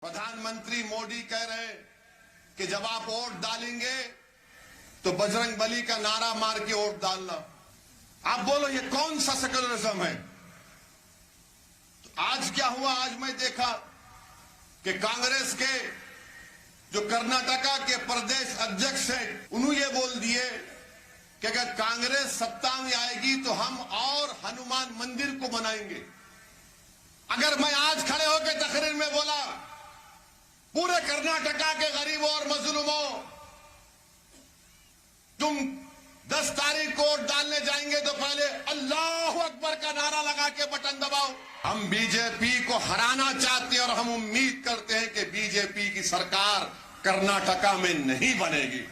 प्रधानमंत्री मोदी कह रहे हैं कि जब आप वोट डालेंगे तो बजरंग बली का नारा मार के वोट डालना। आप बोलो ये कौन सा सेकुलरिज्म है? तो आज क्या हुआ? आज मैं देखा कि कांग्रेस के जो कर्नाटका के प्रदेश अध्यक्ष हैं उन्होंने ये बोल दिए कि अगर कांग्रेस सत्ता में आएगी तो हम और हनुमान मंदिर को बनाएंगे। अगर मैं आज खड़े होकर तकरीर में बोला पूरे कर्नाटका के गरीबों और मजलूमों, तुम 10 तारीख को वोट डालने जाएंगे तो पहले अल्लाह अकबर का नारा लगा के बटन दबाओ। हम बीजेपी को हराना चाहते हैं और हम उम्मीद करते हैं कि बीजेपी की सरकार कर्नाटका में नहीं बनेगी।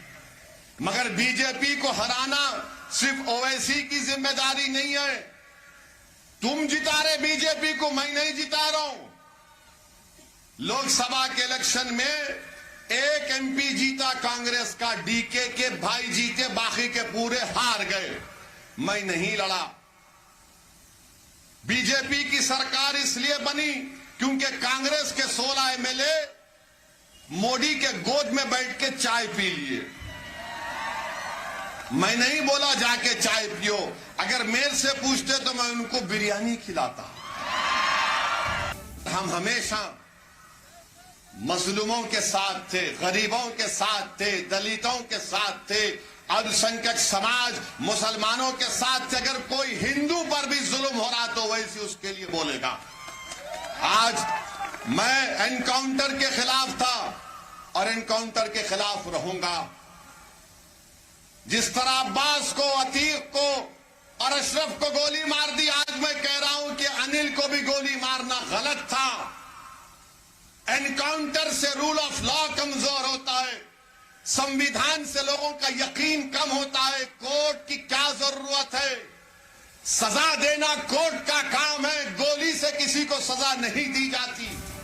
मगर बीजेपी को हराना सिर्फ ओवैसी की जिम्मेदारी नहीं है। तुम जिता रहे बीजेपी को, मैं नहीं जिता रहा हूं। लोकसभा के इलेक्शन में एक एमपी जीता कांग्रेस का, डीके के भाई जीते, बाकी के पूरे हार गए। मैं नहीं लड़ा। बीजेपी की सरकार इसलिए बनी क्योंकि कांग्रेस के 16 एमएलए मोदी के गोद में बैठ के चाय पी लिए। मैं नहीं बोला जाके चाय पियो, अगर मेरे से पूछते तो मैं उनको बिरयानी खिलाता। हम हमेशा मजलूमों के साथ थे, गरीबों के साथ थे, दलितों के साथ थे, अल्पसंख्यक समाज मुसलमानों के साथ थे। अगर कोई हिंदू पर भी जुल्म हो रहा तो वैसे उसके लिए बोलेगा। आज मैं एनकाउंटर के खिलाफ था और एनकाउंटर के खिलाफ रहूंगा। जिस तरह अब्बास को, अतीक को और अशरफ को गोली मार दी, आज मैं कह रहा हूं कि अनिल को भी गोली मारना गलत था। एनकाउंटर से रूल ऑफ लॉ कमजोर होता है, संविधान से लोगों का यकीन कम होता है। कोर्ट की क्या जरूरत है? सजा देना कोर्ट का काम है, गोली से किसी को सजा नहीं